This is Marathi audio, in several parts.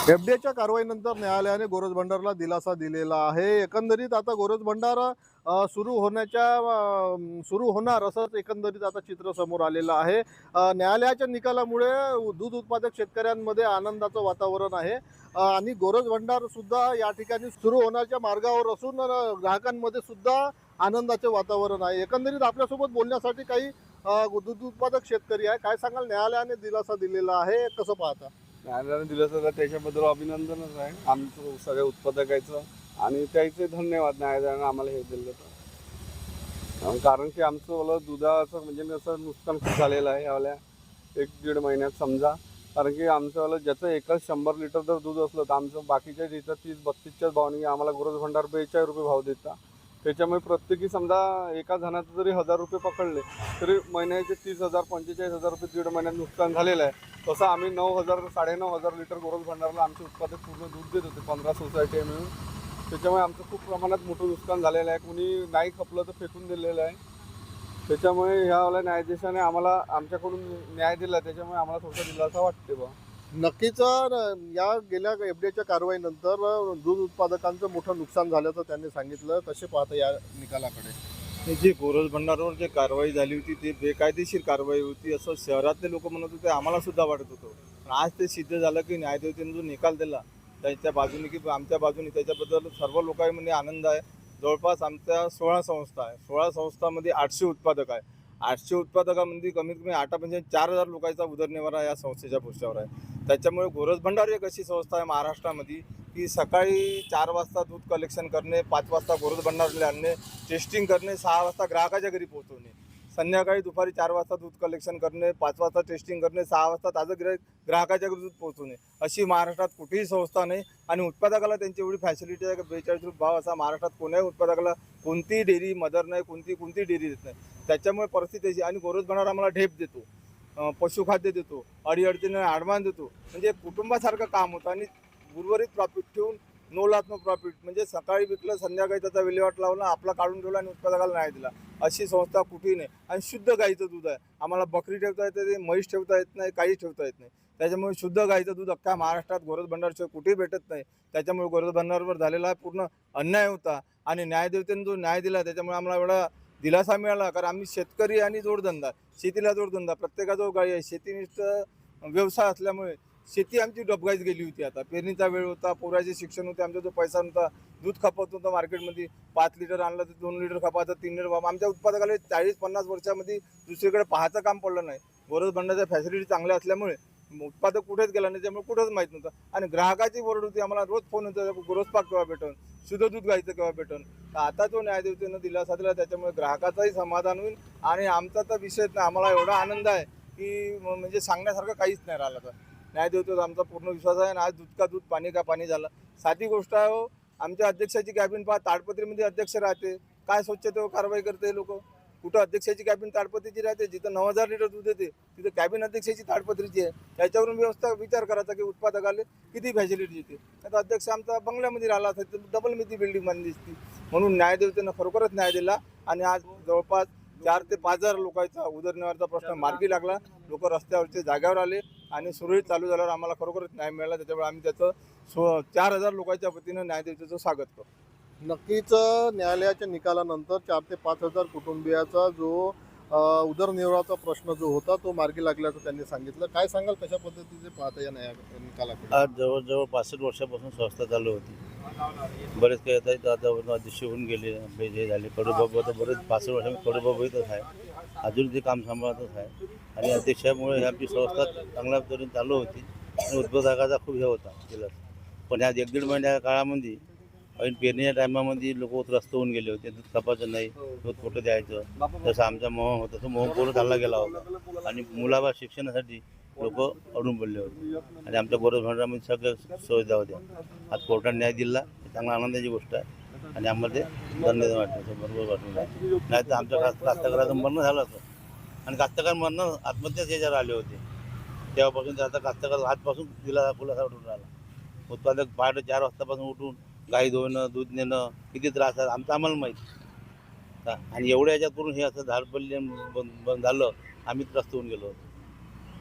एफडीएच्या कारवाईनंतर न्यायालयाने गोरज भंडारला दिलासा दिलेला आहे. एकंदरीत आता गोरज भंडार सुरू होणार असंच एकंदरीत आता चित्र समोर आलेलं आहे. न्यायालयाच्या निकालामुळे दूध उत्पादक शेतकऱ्यांमध्ये आनंदाचं वातावरण आहे आणि गोरज भंडार सुद्धा या ठिकाणी सुरू होण्याच्या मार्गावर असून ग्राहकांमध्ये सुद्धा आनंदाचे वातावरण आहे. एकंदरीत आपल्यासोबत बोलण्यासाठी काही दूध उत्पादक शेतकरी आहे. काय सांगाल, न्यायालयाने दिलासा दिलेला आहे, कसं पाहता? न्यायालयाने दिलं तर त्याच्याबद्दल अभिनंदनच आहे आमचं सगळ्या उत्पादकाचं आणि त्याचे धन्यवाद न्यायालयाने आम्हाला हे दिलं तर. कारण की आमचं दुधाचं म्हणजे असं नुकसान खूप झालेलं आहे यावल्या 1-1.5 महिन्यात समजा. कारण की आमचं ज्याचं एकच 100 लिटर जर दूध असलं तर आमचं बाकीच्या तिथं 30-32च्याच भावाने आम्हाला गोरज भंडार 42 रुपये भाव देता. त्याच्यामुळे प्रत्येकी समजा एका जणाचं जरी 1000 रुपये पकडले तरी महिन्याचे 30,000-45,000 रुपये 1.5 महिन्यात नुकसान झालेलं आहे. तसं आम्ही 9,000-9,500 लिटर गोरज भंडारला आमचे उत्पादक पूर्ण दूध देत होते 15 सोसायटी मिळून. त्याच्यामुळे आमचं खूप प्रमाणात मोठं नुकसान झालेलं आहे. कोणी नाही खपलं तर फेकून दिलेलं आहे. त्याच्यामुळे ह्यावेळेला न्यायाधीशाने आम्हाला आमच्याकडून न्याय दिला, त्याच्यामुळे आम्हाला थोडंसं दिलासा वाटते बा. नक्कीच या गेल्या एफडीएच्या कारवाईनंतर दूध उत्पादकांचं मोठं नुकसान झाल्याचं त्यांनी सांगितलं. कसे पाहता या निकालाकडे? जी गोरज भंडारावर जी कारवाई झाली होती ती बेकायदेशीर कारवाई होती असं शहरातले लोक म्हणत होते, आम्हाला सुद्धा वाटत होतं. पण आज ते सिद्ध झालं की न्यायदेवतेने जो निकाल दिला त्याच्या बाजूने की आमच्या बाजूने, त्याच्याबद्दल सर्व लोकांमध्ये आनंद आहे. जवळपास आमच्या 16 संस्था आहे. 16 संस्थांमध्ये 800 उत्पादक आहे. 800 उत्पादकामध्ये कमीत कमी 4,000 लोकांचा उदरनिर्वाह या संस्थेच्या पृष्ठावर आहे. त्याच्यामुळे गोरज भंडार एक अशी संस्था आहे महाराष्ट्रामध्ये की सकाळी 4 वाजता दूध कलेक्शन करणे, 5 वाजता गोरज भंडारला आणणे, टेस्टिंग करणे, 6 वाजता ग्राहकाच्या घरी पोहोचवणे, संध्याकाळी दुपारी 4 वाजता दूध कलेक्शन करणे, 5 वाजता टेस्टिंग करणे, 6 वाजता ताजं ग्राहकाच्या घरी दूध पोहोचवणे, अशी महाराष्ट्रात कुठेही संस्था नाही. आणि उत्पादकाला त्यांची एवढी फॅसिलिटी आहे की 42 रुपये भाव असा महाराष्ट्रात कोण्याही उत्पादकाला कोणतीही डेअरी मदर नाही, कोणती डेअरी देत नाही. त्याच्यामुळे परिस्थिती अशी. आणि गोरज भंडार आम्हाला ढेप देतो, पशुखाद्य देतो, अडीअडचणीने ॲडव्हान्स देतो, म्हणजे कुटुंबासारखं काम होतं. आणि उर्वरित प्रॉफिट ठेवून 9 लाख प्रॉफिट, म्हणजे सकाळी विकलं संध्याकाळी त्याचा विल्हेवाट लावला, आपला काढून ठेवला आणि उत्पादकाला नाही दिला, अशी संस्था कुठेही नाही. आणि शुद्ध गाईचं दूध आहे. आम्हाला बकरी ठेवता येते, म्हैस ठेवता येत नाही, काही ठेवता येत नाही. त्याच्यामुळे शुद्ध गाईचं दूध अख्ख्या महाराष्ट्रात गोरज भंडारशिवाय कुठेही भेटत नाही. त्याच्यामुळे गोरज भंडारवर झालेला पूर्ण अन्याय होता. आणि न्यायदेवतेने जो न्याय दिला त्याच्यामुळे आम्हाला एवढा दिलासा मिळाला. कारण आम्ही शेतकरी आणि जोडधंदा, शेतीला जोडधंदा, प्रत्येकाजवळ गाडी आहे, शेतीनिष्ठ व्यवसाय असल्यामुळे शेती आमची डबघाईत गेली होती. आता पेरणीचा वेळ होता, पोराचे शिक्षण होते, आमचा जो पैसा नव्हता, दूध खपत होतं मार्केटमध्ये, 5 लिटर आणलं तर 2 लिटर खपायचं, 3 लिटर खपा. आमच्या उत्पादकाला 40-50 वर्षामध्ये दुसरीकडे पाहायचं काम पडलं नाही. गोरज भंडारच्या फॅसिलिटी चांगल्या असल्यामुळे उत्पादक कुठेच गेला नाही, त्यामुळे कुठंच माहीत नव्हतं. आणि ग्राहकाची ओरड होती, आम्हाला रोज फोन होता, गोरज पाक केव्हा भेटन, शुद्ध दूध गायचं केव्हा भेटन. तर आता तो न्यायदेवतेनं दिलासा दिला, त्याच्यामुळे ग्राहकाचाही समाधान होईल. आणि आमचा तर विषयच नाही, आम्हाला एवढा आनंद आहे की म्हणजे सांगण्यासारखं काहीच नाही राहिलं. तर न्यायदेवतेवर आमचा पूर्ण विश्वास आहे. आणि आज दूध का दूध, पाणी का पाणी झालं. साधी गोष्ट आहे हो, आमच्या अध्यक्षाची कॅबिन पहा, ताडपत्रीमध्ये अध्यक्ष राहते, काय स्वच्छतेवर कारवाई करते लोक. कुठं अध्यक्षाची कॅबिन ताडपत्रीची राहते, जिथं 9,000 लिटर दूध येते तिथं कॅबिन अध्यक्षाची ताडपत्रीची आहे. त्याच्यावरून व्यवस्था विचार करायचा की उत्पादकाला किती फॅसिलिटी येते. आता अध्यक्ष आमचा बंगल्यामध्ये राहिला असेल तर डबल मिती बिल्डिंग बांधली असती. म्हणून न्यायदेवतेनं खरोखरच न्याय दिला. आणि आज जवळपास 4,000 ते 5,000 लोकांचा उदरनिर्वाहाचा प्रश्न मार्गी लागला. लोक रस्त्यावरचे जाग्यावर आले आणि सुरळीत चालू झाल्यावर आम्हाला खरोखरच न्याय मिळाला. त्याच्यामुळे आम्ही त्याचं 4,000 लोकांच्या वतीनं न्यायदेवतेचं स्वागत करतो. नक्कीच न्यायालयाच्या निकालानंतर 4,000 ते 5,000 कुटुंबियाचा जो उदरनिर्वाहाचा प्रश्न जो होता तो मार्गी लागल्याचं त्यांनी सांगितलं. काय सांगाल, कशा पद्धतीने पाहता या निकालाकडे? आज जवळजवळ 65 वर्षापासून संस्था चालू होती. बरेच काही आता अध्यक्ष होऊन गेले, हे झाले. कडूबाबू आता बरेच 65 वर्षांमध्ये कडूबाबू इथंच आहे, अजून ते काम सांभाळतच आहे. आणि अध्यक्षामुळे आमची संस्था चांगल्या पद्धतीने चालू होती. आणि उत्पादकाचा खूप हे होता केला. पण ह्या 1-1.5 महिन्या काळामध्ये आणि पेरणीच्या टायमामध्ये लोक त्रस्त होऊन गेले होते. दूध खपायचं नाही, दूध कुठं द्यायचं, जसं आमचा मोह होता तसं मोह पूर्ण चालला गेला होता. आणि मुलाबाळ शिक्षणासाठी लोक अडून पडले होते. आणि आमच्या गोरज भंडारामध्ये सगळ्या सुविधा होत्या. आज कोर्टाने न्याय दिला, चांगला आनंदाची गोष्ट आहे. आणि आम्हाला ते धन्यवाद वाटतं, बरोबर वाटून नाही तर आमच्या कास्तकाराचं मरण झालं होतं. आणि कास्तकार मरण आत्महत्याच याच्यावर आले होते. तेव्हापासून आता कास्तकार आजपासून दिला खुलासा उठून राहिला. उत्पादक पहाटे 4 वाजतापासून उठून गाई धुणं, दूध नेणं किती त्रास आहे आम्हाला माहीत. आणि एवढ्या ह्याच्यात करून हे असं धाडपल्ली बंद झालं, आम्ही त्रस्त होऊन गेलो.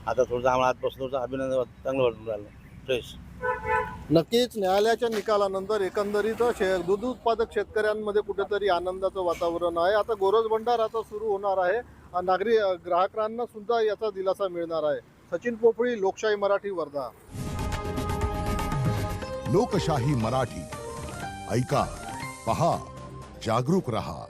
आता थोडंसं आम्हाला आजपासून थोडंसं अभिनंदन चांगलं वाटून राहिलं, फ्रेश. नक्कीच न्यायालयाच्या निकालानंतर एकंदरीत दूध उत्पादक शेतकऱ्यांमध्ये कुठेतरी आनंदाचं वातावरण आहे. आता गोरज भंडार आता सुरू होणार आहे. ग्राहकांना सुद्धा याचा दिलासा मिळणार आहे. सचिन पोफळी, लोकशाही मराठी, वर्धा. लोकशाही मराठी ऐका, पहा, जागरूक रहा.